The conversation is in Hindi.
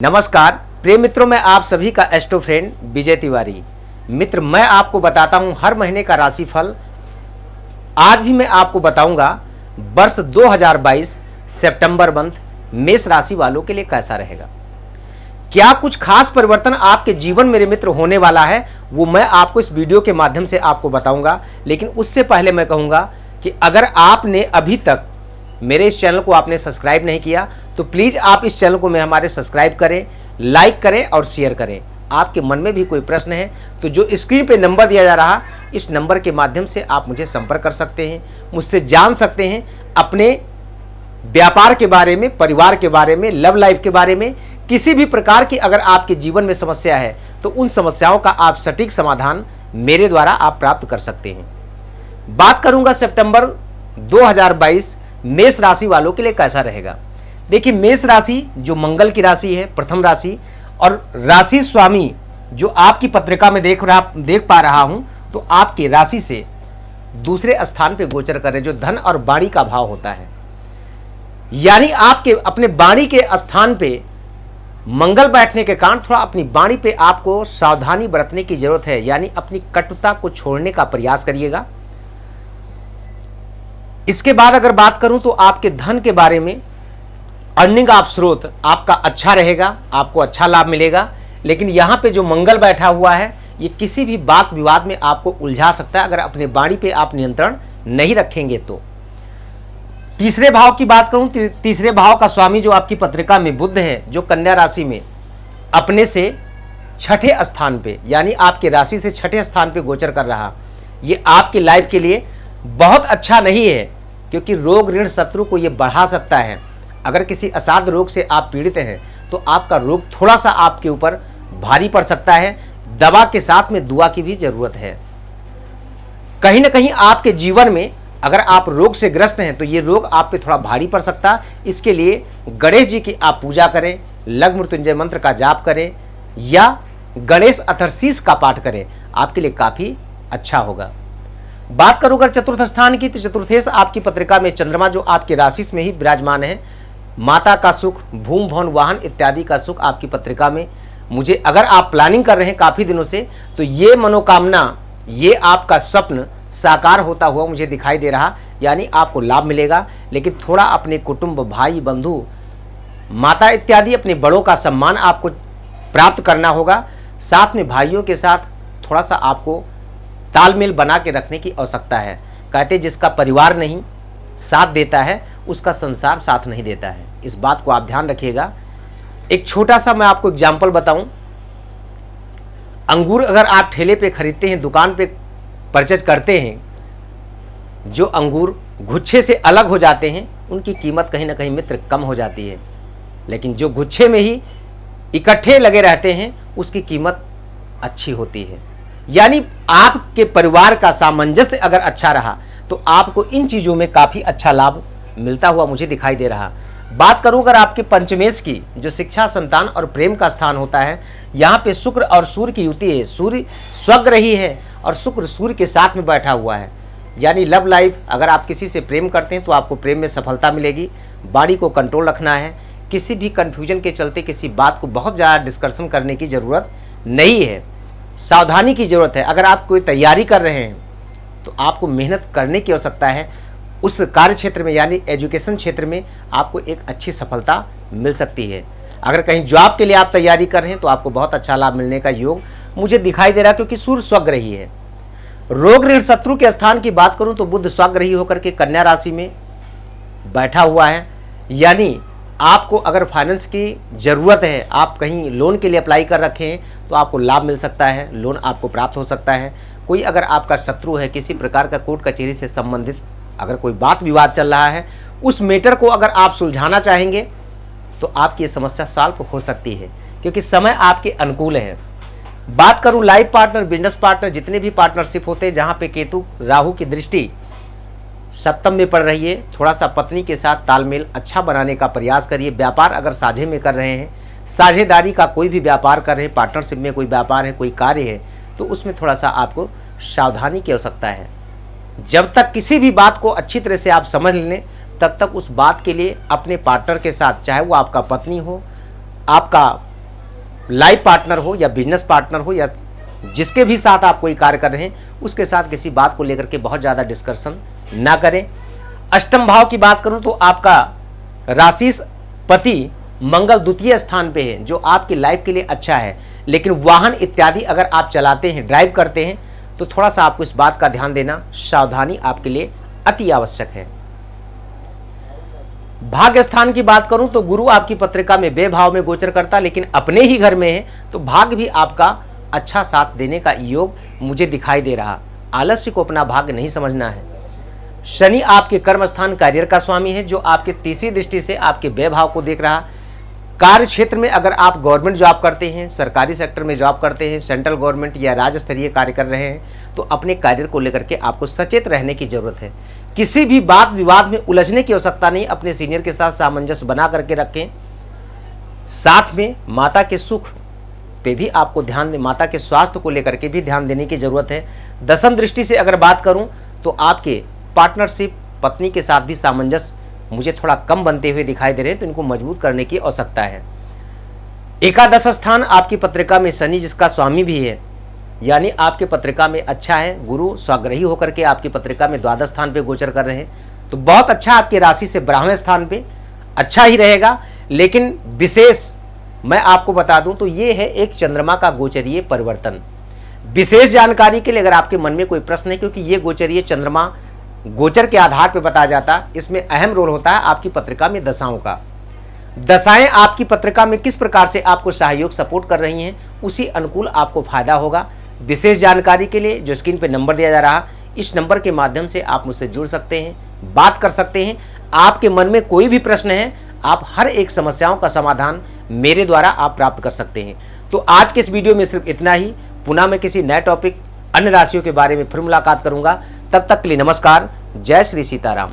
नमस्कार प्रिय मित्रों, मैं आप सभी का एस्ट्रो फ्रेंड विजय तिवारी। मित्र, मैं आपको बताता हूं हर महीने का राशिफल। आज भी मैं आपको बताऊंगा वर्ष 2022 सितंबर मंथ मेष राशि वालों के लिए कैसा रहेगा। क्या कुछ खास परिवर्तन आपके जीवन मेरे मित्र होने वाला है, वो मैं आपको इस वीडियो के माध्यम से आपको बताऊंगा। लेकिन उससे पहले मैं कहूंगा कि अगर आपने अभी तक मेरे इस चैनल को आपने सब्सक्राइब नहीं किया तो प्लीज़ आप इस चैनल को हमारे सब्सक्राइब करें, लाइक करें और शेयर करें। आपके मन में भी कोई प्रश्न है तो जो स्क्रीन पे नंबर दिया जा रहा, इस नंबर के माध्यम से आप मुझे संपर्क कर सकते हैं, मुझसे जान सकते हैं अपने व्यापार के बारे में, परिवार के बारे में, लव लाइफ के बारे में। किसी भी प्रकार की अगर आपके जीवन में समस्या है तो उन समस्याओं का आप सटीक समाधान मेरे द्वारा आप प्राप्त कर सकते हैं। बात करूंगा सितंबर 2022 मेष राशि वालों के लिए कैसा रहेगा। देखिए, मेष राशि जो मंगल की राशि है, प्रथम राशि, और राशि स्वामी जो आपकी पत्रिका में देख पा रहा हूं, तो आपकी राशि से दूसरे स्थान पे गोचर कर रहे, जो धन और वाणी का भाव होता है। यानी आपके अपने वाणी के स्थान पे मंगल बैठने के कारण थोड़ा अपनी वाणी पे आपको सावधानी बरतने की जरूरत है। यानी अपनी कटुता को छोड़ने का प्रयास करिएगा। इसके बाद अगर बात करूं तो आपके धन के बारे में, अर्निंग आप स्रोत आपका अच्छा रहेगा, आपको अच्छा लाभ मिलेगा। लेकिन यहां पे जो मंगल बैठा हुआ है, ये किसी भी बात विवाद में आपको उलझा सकता है अगर अपने वाणी पे आप नियंत्रण नहीं रखेंगे तो। तीसरे भाव की बात करूं, तीसरे भाव का स्वामी जो आपकी पत्रिका में बुध है, जो कन्या राशि में अपने से छठे स्थान पे, यानी आपके राशि से छठे स्थान पे गोचर कर रहा, ये आपकी लाइफ के लिए बहुत अच्छा नहीं है, क्योंकि रोग ऋण शत्रु को ये बढ़ा सकता है। अगर किसी असाध्य रोग से आप पीड़ित हैं तो आपका रोग थोड़ा सा आपके ऊपर भारी पड़ सकता है। दवा के साथ में दुआ की भी जरूरत है। कहीं ना कहीं आपके जीवन में अगर आप रोग से ग्रस्त हैं तो ये रोग आप पे थोड़ा भारी पड़ सकता है। इसके लिए गणेश जी की आप पूजा करें, लघु मृत्युंजय मंत्र का जाप करें या गणेश अथर्शीष का पाठ करें, आपके लिए काफी अच्छा होगा। बात करूं अगर चतुर्थ स्थान की, तो चतुर्थेश आपकी पत्रिका में चंद्रमा जो आपकी राशि में ही विराजमान है। माता का सुख, भूमि भवन वाहन इत्यादि का सुख आपकी पत्रिका में, मुझे अगर आप प्लानिंग कर रहे हैं काफी दिनों से, तो ये मनोकामना, ये आपका स्वप्न साकार होता हुआ मुझे दिखाई दे रहा। यानी आपको लाभ मिलेगा। लेकिन थोड़ा अपने कुटुंब, भाई बंधु, माता इत्यादि अपने बड़ों का सम्मान आपको प्राप्त करना होगा। साथ में भाइयों के साथ थोड़ा सा आपको तालमेल बना के रखने की आवश्यकता है। कहते जिसका परिवार नहीं साथ देता है, उसका संसार साथ नहीं देता है। इस बात को आप ध्यान रखिएगा। एक छोटा सा मैं आपको एग्जाम्पल बताऊं। अंगूर अगर आप ठेले पे खरीदते हैं, दुकान पे परचेज करते हैं, जो अंगूर गुच्छे से अलग हो जाते हैं उनकी कीमत कहीं ना कहीं मित्र कम हो जाती है। लेकिन जो गुच्छे में ही इकट्ठे लगे रहते हैं उसकी कीमत अच्छी होती है। यानी आपके परिवार का सामंजस्य अगर अच्छा रहा तो आपको इन चीज़ों में काफ़ी अच्छा लाभ मिलता हुआ मुझे दिखाई दे रहा। बात करूं अगर आपके पंचमेश की, जो शिक्षा, संतान और प्रेम का स्थान होता है, यहाँ पे शुक्र और सूर्य की युति है। सूर्य स्वग्रही है और शुक्र सूर्य के साथ में बैठा हुआ है। यानी लव लाइफ, अगर आप किसी से प्रेम करते हैं तो आपको प्रेम में सफलता मिलेगी। वाणी को कंट्रोल रखना है। किसी भी कन्फ्यूजन के चलते किसी बात को बहुत ज़्यादा डिस्कशन करने की ज़रूरत नहीं है। सावधानी की ज़रूरत है। अगर आप कोई तैयारी कर रहे हैं तो आपको मेहनत करने की आवश्यकता है। उस कार्य क्षेत्र में, यानी एजुकेशन क्षेत्र में, आपको एक अच्छी सफलता मिल सकती है। अगर कहीं जॉब के लिए आप तैयारी कर रहे हैं तो आपको बहुत अच्छा लाभ मिलने का योग मुझे दिखाई दे रहा है, क्योंकि सूर्य स्वग्रही है। रोग ऋण शत्रु के स्थान की बात करूं तो बुध स्वग्रही होकर के कन्या राशि में बैठा हुआ है। यानी आपको अगर फाइनेंस की ज़रूरत है, आप कहीं लोन के लिए अप्लाई कर रखे हैं तो आपको लाभ मिल सकता है, लोन आपको प्राप्त हो सकता है। कोई अगर आपका शत्रु है, किसी प्रकार का कोर्ट कचहरी से संबंधित अगर कोई बात विवाद चल रहा है, उस मैटर को अगर आप सुलझाना चाहेंगे तो आपकी ये समस्या सॉल्व हो सकती है, क्योंकि समय आपके अनुकूल है। बात करूं लाइफ पार्टनर, बिजनेस पार्टनर, जितने भी पार्टनरशिप होते हैं जहां पे केतु राहु की दृष्टि सप्तम में पड़ रही है, थोड़ा सा पत्नी के साथ तालमेल अच्छा बनाने का प्रयास करिए। व्यापार अगर साझे में कर रहे हैं, साझेदारी का कोई भी व्यापार कर रहे हैं, पार्टनरशिप में कोई व्यापार है, कोई कार्य है, तो उसमें थोड़ा सा आपको सावधानी की आवश्यकता है। जब तक किसी भी बात को अच्छी तरह से आप समझ लें, तब तक उस बात के लिए अपने पार्टनर के साथ, चाहे वो आपका पत्नी हो, आपका लाइफ पार्टनर हो या बिजनेस पार्टनर हो या जिसके भी साथ आप कोई कार्य कर रहे हैं उसके साथ किसी बात को लेकर के बहुत ज़्यादा डिस्कशन ना करें। अष्टम भाव की बात करूं तो आपका राशि पति मंगल द्वितीय स्थान पे है, जो आपकी लाइफ के लिए अच्छा है। लेकिन वाहन इत्यादि अगर आप चलाते हैं, ड्राइव करते हैं, तो थोड़ा सा आपको इस बात का ध्यान देना, सावधानी आपके लिए अति आवश्यक है। भाग्य स्थान की बात करूं तो गुरु आपकी पत्रिका में व्यय भाव में गोचर करता, लेकिन अपने ही घर में है, तो भाग्य भी आपका अच्छा साथ देने का योग मुझे दिखाई दे रहा। आलस्य को अपना भाग्य नहीं समझना है। शनि आपके कर्म स्थान करियर का स्वामी है, जो आपके तीसरी दृष्टि से आपके व्यय भाव को देख रहा। कार्य क्षेत्र में अगर आप गवर्नमेंट जॉब करते हैं, सरकारी सेक्टर में जॉब करते हैं, सेंट्रल गवर्नमेंट या राज्य स्तरीय कार्य कर रहे हैं, तो अपने कार्य को लेकर के आपको सचेत रहने की जरूरत है। किसी भी बात विवाद में उलझने की आवश्यकता नहीं, अपने सीनियर के साथ सामंजस्य बना करके रखें। साथ में माता के सुख पे भी आपको ध्यान दें, माता के स्वास्थ्य को लेकर के भी ध्यान देने की जरूरत है। दसम दृष्टि से अगर बात करूं तो आपके पार्टनरशिप पत्नी के साथ भी सामंजस्य मुझे थोड़ा कम बनते हुए दिखाई दे रहे हैं, तो इनको मजबूत करने की आवश्यकता है। एकादश स्थान आपकी पत्रिका में शनि जिसका स्वामी भी है, यानी आपके पत्रिका में अच्छा है। गुरु स्वग्रही होकर के आपकी पत्रिका में द्वादश स्थान पे गोचर कर रहे हैं, तो बहुत अच्छा आपकी राशि से ब्राह्मण स्थान पे अच्छा ही रहेगा। लेकिन विशेष मैं आपको बता दूं तो ये है एक चंद्रमा का गोचरीय परिवर्तन। विशेष जानकारी के लिए अगर आपके मन में कोई प्रश्न है, क्योंकि ये गोचरीय चंद्रमा गोचर के आधार पर बताया जाता, इसमें अहम रोल होता है आपकी पत्रिका में दशाओं का। दशाएं आपकी पत्रिका में किस प्रकार से आपको सहयोग सपोर्ट कर रही हैं, उसी अनुकूल आपको फायदा होगा। विशेष जानकारी के लिए जो स्क्रीन पे नंबर दिया जा रहा, इस नंबर के माध्यम से आप मुझसे जुड़ सकते हैं, बात कर सकते हैं। आपके मन में कोई भी प्रश्न है, आप हर एक समस्याओं का समाधान मेरे द्वारा आप प्राप्त कर सकते हैं। तो आज के इस वीडियो में सिर्फ इतना ही। पुनः मैं किसी नए टॉपिक अन्य राशियों के बारे में फिर मुलाकात करूंगा। तब तक के लिए नमस्कार। जय श्री सीताराम।